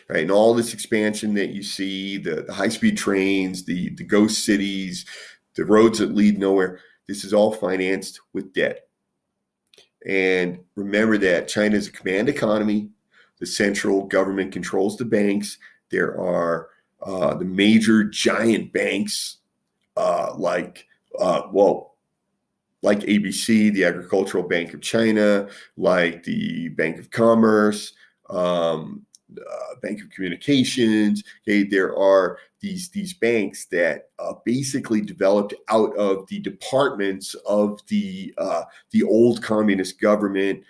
right? And all this expansion that you see, the high-speed trains, the ghost cities, the roads that lead nowhere, this is all financed with debt. And remember that China is a command economy. The central government controls the banks. There are the major giant banks like ABC, the Agricultural Bank of China, like the Bank of Commerce, Bank of Communications. Okay, there are these banks that basically developed out of the departments of the old communist government.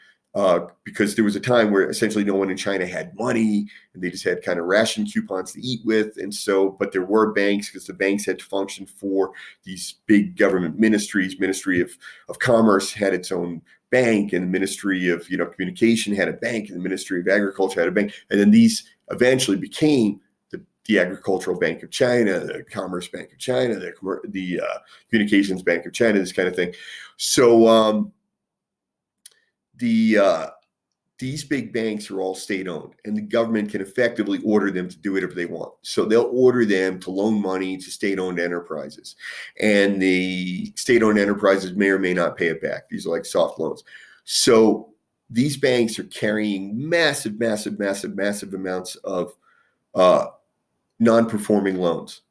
Because there was a time where essentially no one in China had money and they just had kind of ration coupons to eat with. And so, but there were banks because the banks had to function for these big government ministries. Ministry of Commerce had its own bank, and the Ministry of Communication had a bank, and the Ministry of Agriculture had a bank. And then these eventually became the Agricultural Bank of China, the Commerce Bank of China, the Communications Bank of China, this kind of thing. So these big banks are all state-owned, and the government can effectively order them to do whatever they want. So they'll order them to loan money to state-owned enterprises, and the state-owned enterprises may or may not pay it back. These are like soft loans. So these banks are carrying massive amounts of non-performing loans.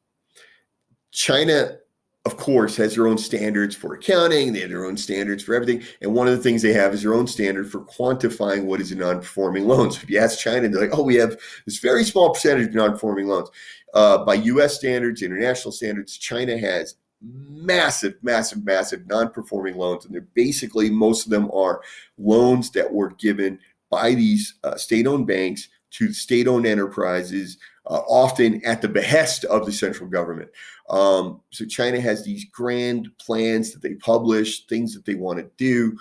China, of course, has their own standards for accounting. They have their own standards for everything. And one of the things they have is their own standard for quantifying what is a non-performing loan. So if you ask China, they're like, oh, we have this very small percentage of non-performing loans. By U.S. standards, international standards, China has massive non-performing loans. And they're basically, most of them are loans that were given by these state-owned banks to state-owned enterprises, often at the behest of the central government. So China has these grand plans that they publish, things that they want to do,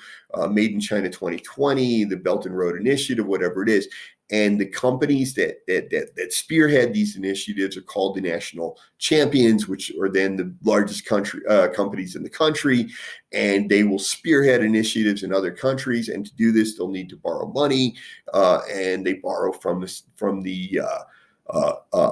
Made in China 2020, the Belt and Road Initiative, whatever it is. And the companies that spearhead these initiatives are called the national champions, which are then the largest companies in the country. And they will spearhead initiatives in other countries. And to do this, they'll need to borrow money. And they borrow from the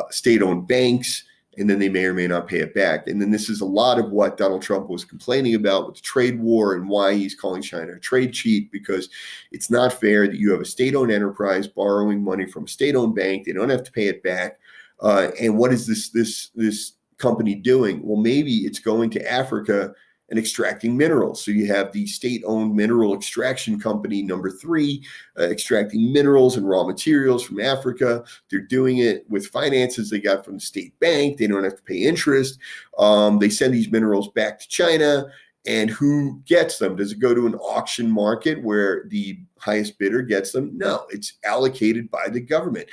state-owned banks, and then they may or may not pay it back. And then this is a lot of what Donald Trump was complaining about with the trade war and why he's calling China a trade cheat, because it's not fair that you have a state-owned enterprise borrowing money from a state-owned bank. They don't have to pay it back. And what is this company doing? Well, maybe it's going to Africa and extracting minerals. So you have the state-owned mineral extraction company, number 3, extracting minerals and raw materials from Africa. They're doing it with finances they got from the state bank. They don't have to pay interest. They send these minerals back to China. And who gets them? Does it go to an auction market where the highest bidder gets them? No, it's allocated by the government.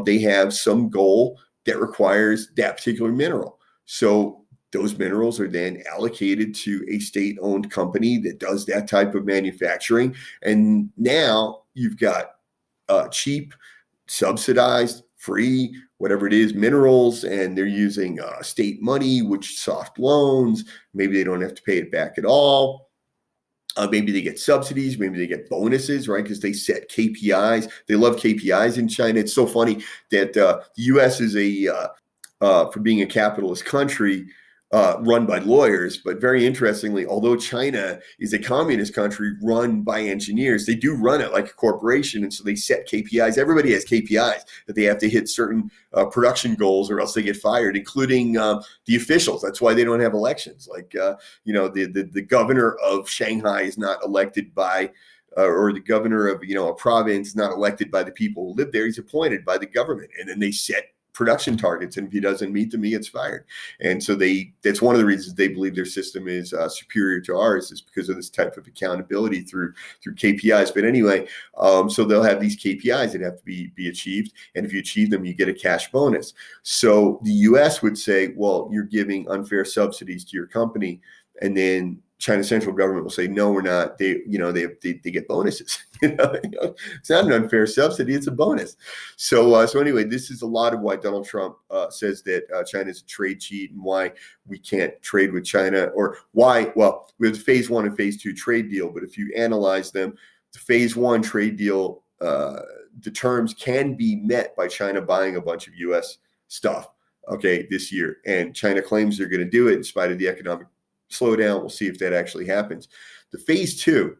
They have some goal that requires that particular mineral. So those minerals are then allocated to a state-owned company that does that type of manufacturing. And now you've got cheap, subsidized, free, whatever it is, minerals, and they're using state money, which soft loans. Maybe they don't have to pay it back at all. Maybe they get subsidies. Maybe they get bonuses, right? Because they set KPIs. They love KPIs in China. It's so funny that the U.S. is for being a capitalist country, run by lawyers, but very interestingly, although China is a communist country run by engineers, they do run it like a corporation, and so they set KPIs. Everybody has KPIs that they have to hit certain production goals, or else they get fired, including the officials. That's why they don't have elections. Like the governor of Shanghai is not elected by. Or the governor of a province is not elected by the people who live there. He's appointed by the government, and then they set production targets, and if he doesn't meet them, he gets fired. And so that's one of the reasons they believe their system is superior to ours, is because of this type of accountability through KPIs. But anyway, so they'll have these KPIs that have to be achieved, and if you achieve them, you get a cash bonus. So the U.S. would say, well, you're giving unfair subsidies to your company, and then China's central government will say, no, we're not. They get bonuses. It's not an unfair subsidy; it's a bonus. So anyway, this is a lot of why Donald Trump says that China is a trade cheat, and why we can't trade with China, or why. Well, we have the phase 1 and phase 2 trade deal, but if you analyze them, the phase 1 trade deal the terms can be met by China buying a bunch of U.S. stuff, okay, this year. And China claims they're going to do it in spite of the economic slowdown. We'll see if that actually happens. The phase two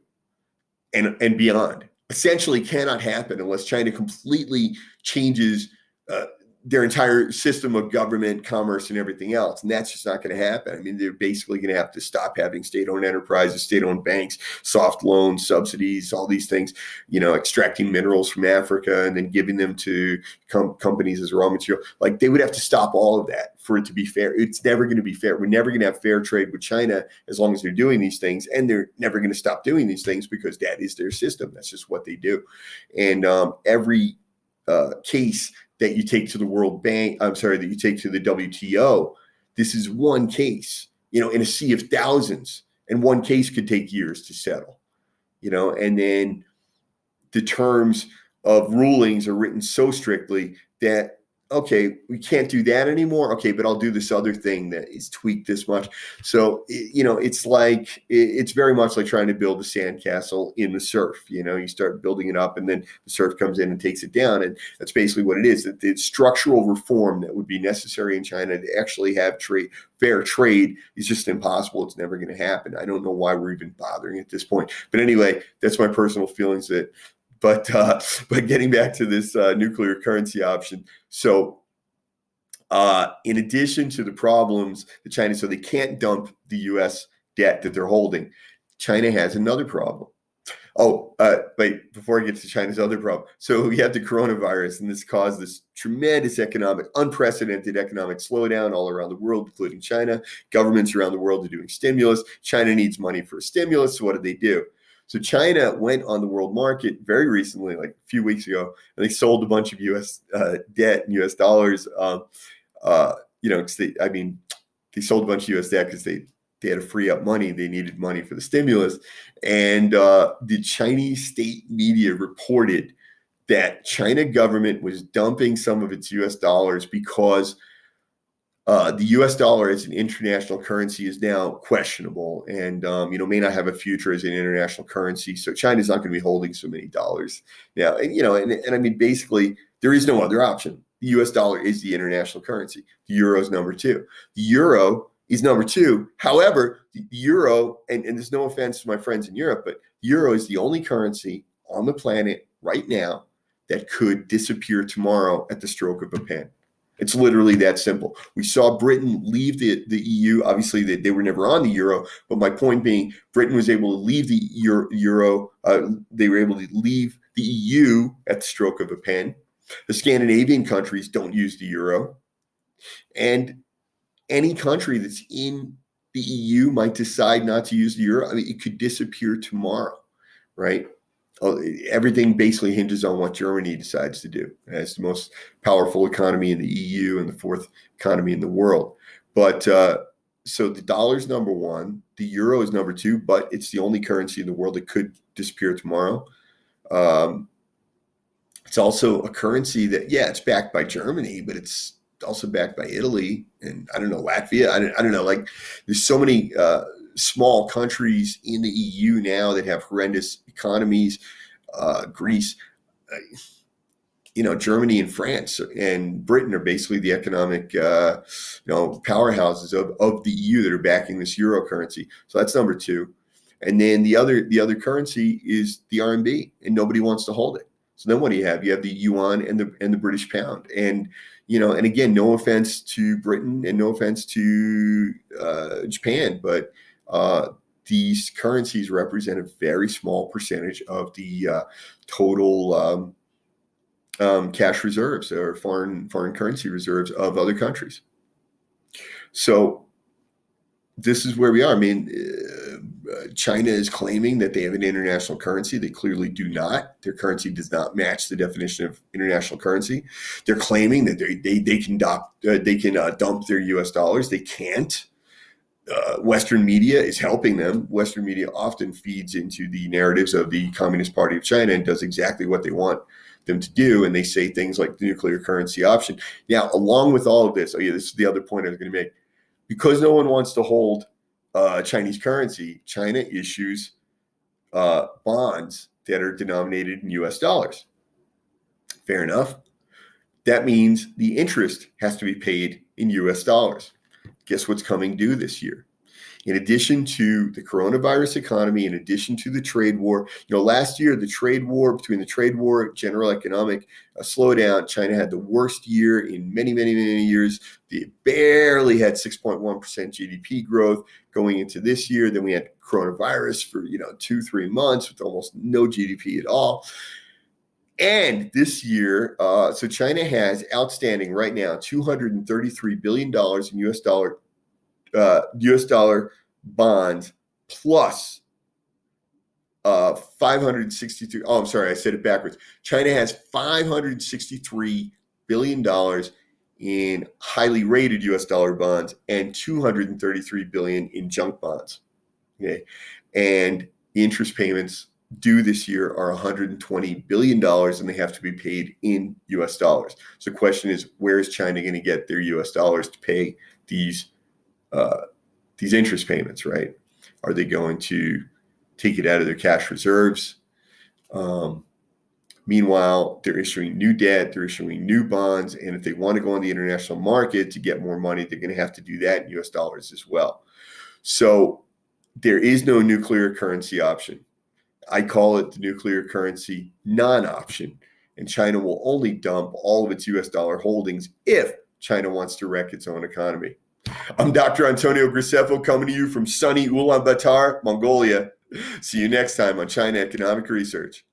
and beyond essentially cannot happen unless China completely changes their entire system of government, commerce, and everything else. And that's just not going to happen. I mean, they're basically going to have to stop having state-owned enterprises, state-owned banks, soft loans, subsidies, all these things, extracting minerals from Africa and then giving them to companies as raw material. Like, they would have to stop all of that for it to be fair. It's never going to be fair. We're never going to have fair trade with China as long as they're doing these things. And they're never going to stop doing these things because that is their system. That's just what they do. And every case that you take to the World Bank, that you take to the WTO, this is one case, in a sea of thousands, and one case could take years to settle, and then the terms of rulings are written so strictly that, okay, we can't do that anymore. Okay, but I'll do this other thing that is tweaked this much. So, it's very much like trying to build a sandcastle in the surf. You start building it up and then the surf comes in and takes it down. And that's basically what it is. That the structural reform that would be necessary in China to actually have fair trade is just impossible. It's never going to happen. I don't know why we're even bothering at this point. But anyway, that's my personal feelings. But getting back to this nuclear currency option. So in addition to the problems that China, so they can't dump the U.S. debt that they're holding, China has another problem. Wait, before I get to China's other problem. So we have the coronavirus, and this caused this tremendous unprecedented economic slowdown all around the world, including China. Governments around the world are doing stimulus. China needs money for a stimulus. So what did? So China went on the world market very recently, like a few weeks ago, and they sold a bunch of U.S. Debt in U.S. dollars. They sold a bunch of U.S. debt because they had to free up money. They needed money for the stimulus. And the Chinese state media reported that China government was dumping some of its U.S. dollars because the U.S. dollar as an international currency is now questionable and, may not have a future as an international currency. So China's not going to be holding so many dollars now. And basically, there is no other option. The U.S. dollar is the international currency. The euro is number two. The euro is number two. However, the euro, and there's no offense to my friends in Europe, but the euro is the only currency on the planet right now that could disappear tomorrow at the stroke of a pen. It's literally that simple. We saw Britain leave the EU. Obviously, they were never on the euro. But my point being, Britain was able to leave the euro. They were able to leave the EU at the stroke of a pen. The Scandinavian countries don't use the euro. And any country that's in the EU might decide not to use the euro. It could disappear tomorrow, right? Everything basically hinges on what Germany decides to do. It's the most powerful economy in the EU and the fourth economy in the world. But so the dollar is number one, the euro is number two, but it's the only currency in the world that could disappear tomorrow. It's also a currency that, it's backed by Germany, but it's also backed by Italy and Latvia. I don't know. Like, there's so many small countries in the EU now that have horrendous economies. Greece, Germany and France and Britain are basically the economic, powerhouses of the EU that are backing this euro currency. So that's number two. And then the other currency is the RMB, and nobody wants to hold it. So then what do you have? You have the yuan and the British pound. And and again, no offense to Britain and no offense to Japan, but these currencies represent a very small percentage of the total cash reserves or foreign currency reserves of other countries. So this is where we are. China is claiming that they have an international currency. They clearly do not. Their currency does not match the definition of international currency. They're claiming that they can dump their U.S. dollars. They can't. Western media is helping them. Western media often feeds into the narratives of the Communist Party of China and does exactly what they want them to do. And they say things like the nuclear currency option. Now, along with all of this, this is the other point I was going to make. Because no one wants to hold Chinese currency, China issues bonds that are denominated in U.S. dollars. Fair enough. That means the interest has to be paid in US dollars. Guess what's coming due this year? In addition to the coronavirus economy, in addition to the trade war, last year, between the trade war, general economic slowdown, China had the worst year in many, many, many years. They barely had 6.1% GDP growth going into this year. Then we had coronavirus for, 2-3 months with almost no GDP at all. And this year, so China has outstanding right now $233 billion in US dollar bonds plus 563. Oh, I'm sorry, I said it backwards. China has $563 billion in highly rated US dollar bonds and $233 billion in junk bonds. Okay, and the interest payments due this year are $120 billion, and they have to be paid in US dollars. So the question is, where is China going to get their US dollars to pay these interest payments, right? Are they going to take it out of their cash reserves? Meanwhile, they're issuing new debt, they're issuing new bonds, and if they want to go on the international market to get more money, they're going to have to do that in US dollars as well. So there is no nuclear currency option. I call it the nuclear currency non-option, and China will only dump all of its US dollar holdings if China wants to wreck its own economy. I'm Dr. Antonio Graceffo, coming to you from sunny Ulaanbaatar, Mongolia. See you next time on China Economic Research.